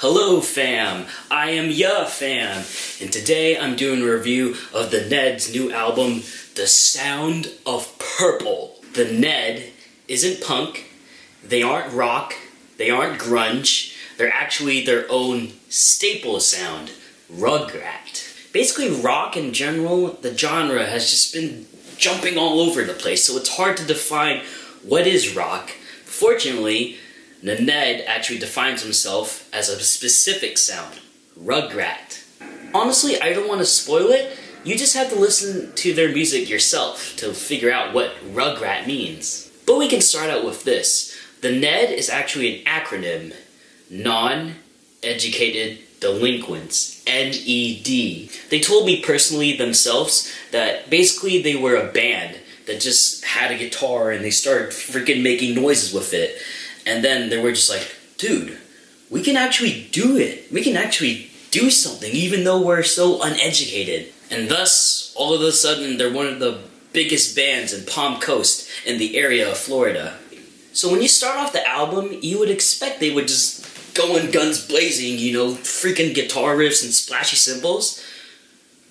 Hello fam, I am ya fam, and today I'm doing a review of the Ned's new album, The Sound of Purple. The Ned isn't punk, they aren't rock, they aren't grunge, they're actually their own staple sound, rugrat. Basically rock in general, the genre has just been jumping all over the place, so it's hard to define what is rock. Fortunately, the Ned actually defines himself as a specific sound, rugrat. Honestly, I don't want to spoil it. You just have to listen to their music yourself to figure out what rugrat means. But we can start out with this. The Ned is actually an acronym, Non-Educated Delinquents, NED. They told me personally themselves that basically they were a band that just had a guitar and they started freaking making noises with it. And then they were just like, dude, we can actually do it. We can actually do something even though we're so uneducated. And thus, all of a sudden, they're one of the biggest bands in Palm Coast in the area of Florida. So when you start off the album, you would expect they would just go in guns blazing, you know, freaking guitar riffs and splashy cymbals.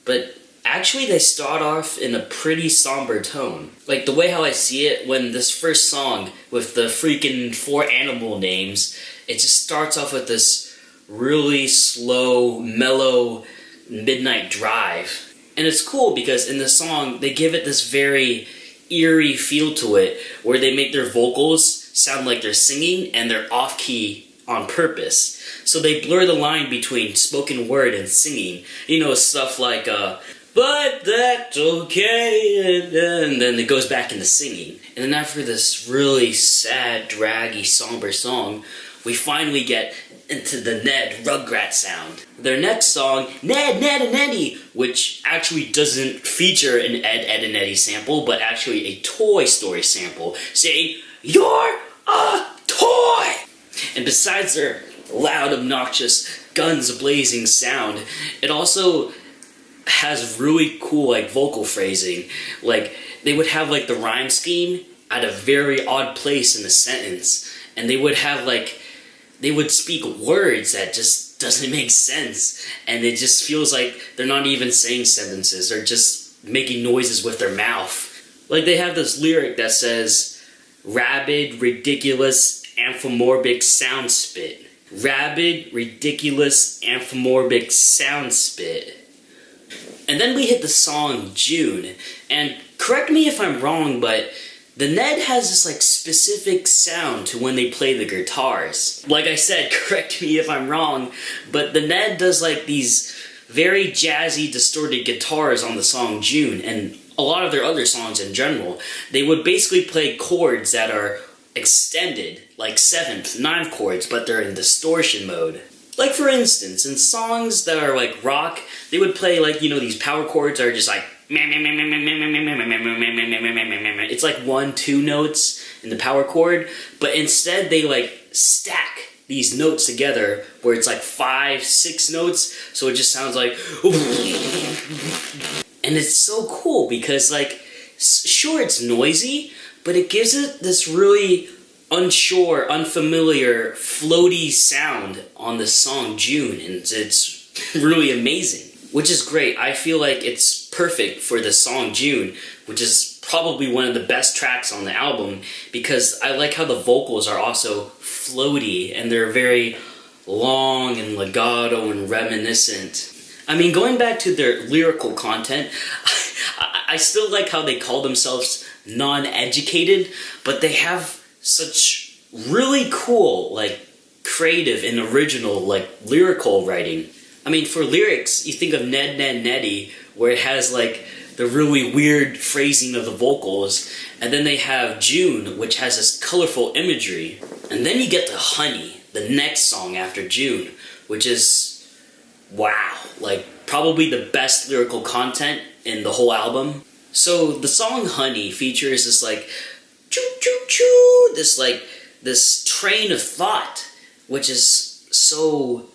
But actually, they start off in a pretty somber tone. Like, the way how I see it, when this first song with the freaking 4 animal names, it just starts off with this really slow, mellow midnight drive. And it's cool because in the song, they give it this very eerie feel to it, where they make their vocals sound like they're singing and they're off-key on purpose. So they blur the line between spoken word and singing. You know, stuff like, but that's okay, and then it goes back into singing. And then after this really sad, draggy, somber song, we finally get into the Ned Rugrat sound. Their next song, Ned, Ned, and Eddie, which actually doesn't feature an Ed, Ed, and Eddie sample, but actually a Toy Story sample, saying, "You're a toy!" And besides their loud, obnoxious, guns-blazing sound, it also has really cool, like, vocal phrasing. Like, they would have, like, the rhyme scheme at a very odd place in the sentence. And they would have, like, they would speak words that just doesn't make sense. And it just feels like they're not even saying sentences. They're just making noises with their mouth. Like, they have this lyric that says, rabid, ridiculous, amphimorbic sound spit. Rabid, ridiculous, amphimorbic sound spit. And then we hit the song June, and correct me if I'm wrong, but the Ned has this like specific sound to when they play the guitars. Like I said, correct me if I'm wrong, but the Ned does like these very jazzy, distorted guitars on the song June, and a lot of their other songs in general. They would basically play chords that are extended, like 7th, 9th chords, but they're in distortion mode. Like, for instance, in songs that are like rock, they would play like, you know, these power chords are just like, it's like 1-2 notes in the power chord, but instead they like stack these notes together where it's like 5-6 notes, so it just sounds like, and it's so cool because, like, sure, it's noisy, but it gives it this really unsure, unfamiliar, floaty sound on the song June, and it's really amazing, which is great. I feel like it's perfect for the song June, which is probably one of the best tracks on the album, because I like how the vocals are also floaty, and they're very long and legato and reminiscent. I mean, going back to their lyrical content, I still like how they call themselves non-educated, but they have such really cool, like, creative and original, like, lyrical writing. I mean, for lyrics, you think of Ned, Ned, Neddy, where it has, like, the really weird phrasing of the vocals, and then they have June, which has this colorful imagery. And then you get to Honey, the next song after June, which is, wow, like, probably the best lyrical content in the whole album. So the song Honey features this, like, choo-choo-choo, this train of thought, which is so,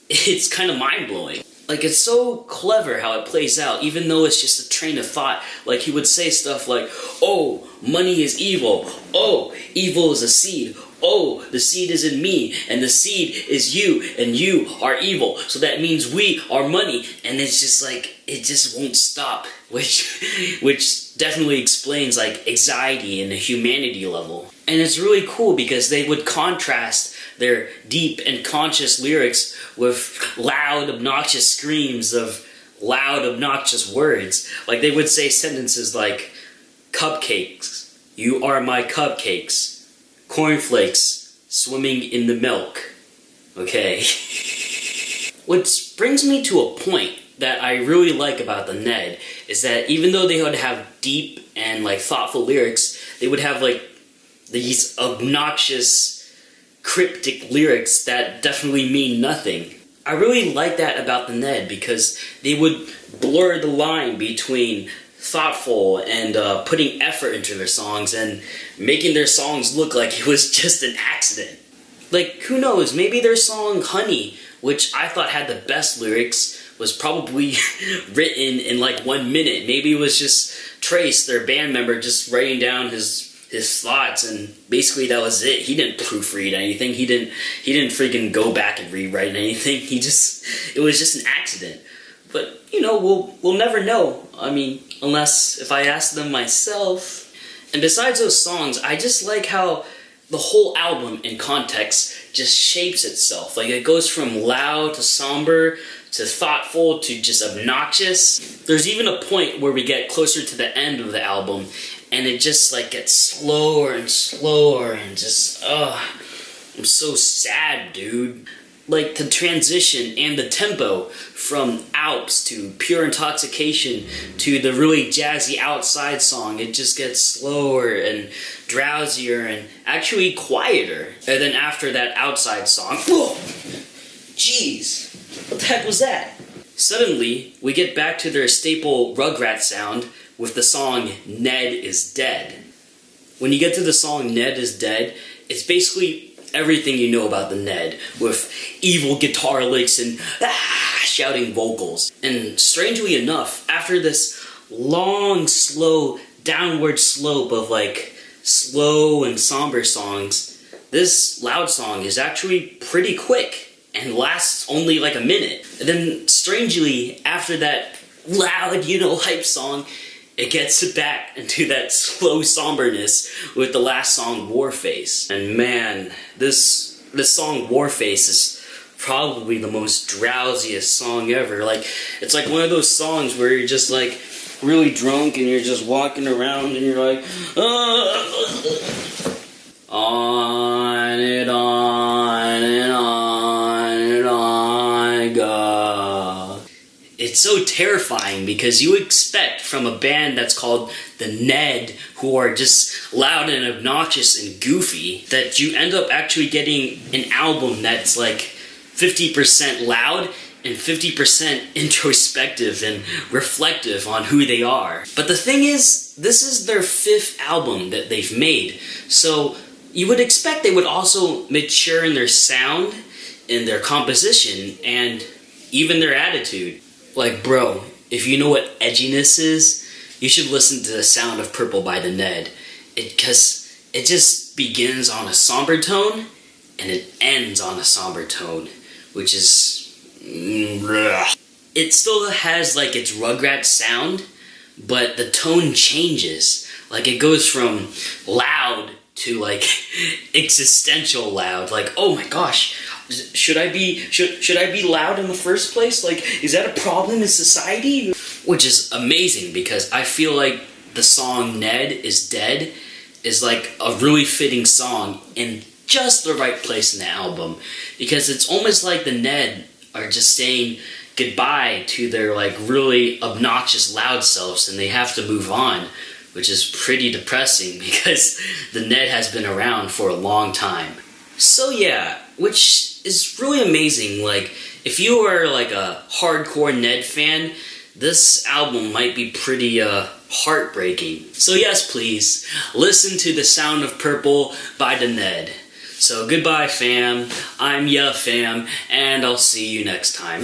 it's kind of mind-blowing. Like, it's so clever how it plays out, even though it's just a train of thought. Like, he would say stuff like, oh, money is evil. Oh, evil is a seed. Oh, the seed is in me, and the seed is you, and you are evil. So that means we are money. And it's just like, it just won't stop. Which definitely explains, like, anxiety and the humanity level. And it's really cool because they would contrast their deep and conscious lyrics with loud, obnoxious screams of loud, obnoxious words. Like, they would say sentences like, cupcakes, you are my cupcakes, cornflakes, swimming in the milk. Okay. What brings me to a point that I really like about the Ned is that even though they would have deep and, like, thoughtful lyrics, they would have, like, these obnoxious, cryptic lyrics that definitely mean nothing. I really like that about the Ned because they would blur the line between thoughtful and putting effort into their songs and making their songs look like it was just an accident. Like, who knows, maybe their song Honey, which I thought had the best lyrics, was probably written in like 1 minute. Maybe it was just Trace, their band member, just writing down his thoughts, and basically that was it. He didn't proofread anything. He didn't freaking go back and rewrite anything. It was just an accident. But, you know, we'll never know. I mean, unless if I ask them myself. And besides those songs, I just like how the whole album in context just shapes itself. Like, it goes from loud to somber to thoughtful to just obnoxious. There's even a point where we get closer to the end of the album and it just like gets slower and slower and just, I'm so sad, dude. Like, the transition and the tempo from Alps to Pure Intoxication to the really jazzy Outside song, it just gets slower and drowsier and actually quieter. And then after that Outside song, whoa, jeez, what the heck was that? Suddenly, we get back to their staple Rugrats sound with the song Ned is Dead. When you get to the song Ned is Dead, it's basically everything you know about the Ned, with evil guitar licks and shouting vocals. And strangely enough, after this long, slow, downward slope of like slow and somber songs, this loud song is actually pretty quick and lasts only like a minute. And then strangely, after that loud, hype song, it gets back into that slow somberness with the last song, Warface. And man, this song, Warface, is probably the most drowsiest song ever. Like, it's like one of those songs where you're just like really drunk and you're just walking around and you're like, on and on and on and on I go. It's so terrifying because you expect from a band that's called the Ned, who are just loud and obnoxious and goofy, that you end up actually getting an album that's like 50% loud and 50% introspective and reflective on who they are. But the thing is, this is their 5th album that they've made, so you would expect they would also mature in their sound, in their composition, and even their attitude. Like, bro, if you know what edginess is, you should listen to The Sound of Purple by the Ned. Because it just begins on a somber tone, and it ends on a somber tone, which is... It still has, like, its Rugrats sound, but the tone changes. Like, it goes from loud to, like, existential loud. Like, oh my gosh, should I be loud in the first place? Like, is that a problem in society? Which is amazing, because I feel like the song Ned is Dead is like a really fitting song in just the right place in the album, because it's almost like the Ned are just saying goodbye to their like really obnoxious loud selves, and they have to move on, which is pretty depressing because the Ned has been around for a long time. So yeah, which is really amazing. Like, if you are like a hardcore Ned fan, this album might be pretty heartbreaking. So yes, please, listen to The Sound of Purple by the Ned. So goodbye, fam. I'm ya fam, and I'll see you next time.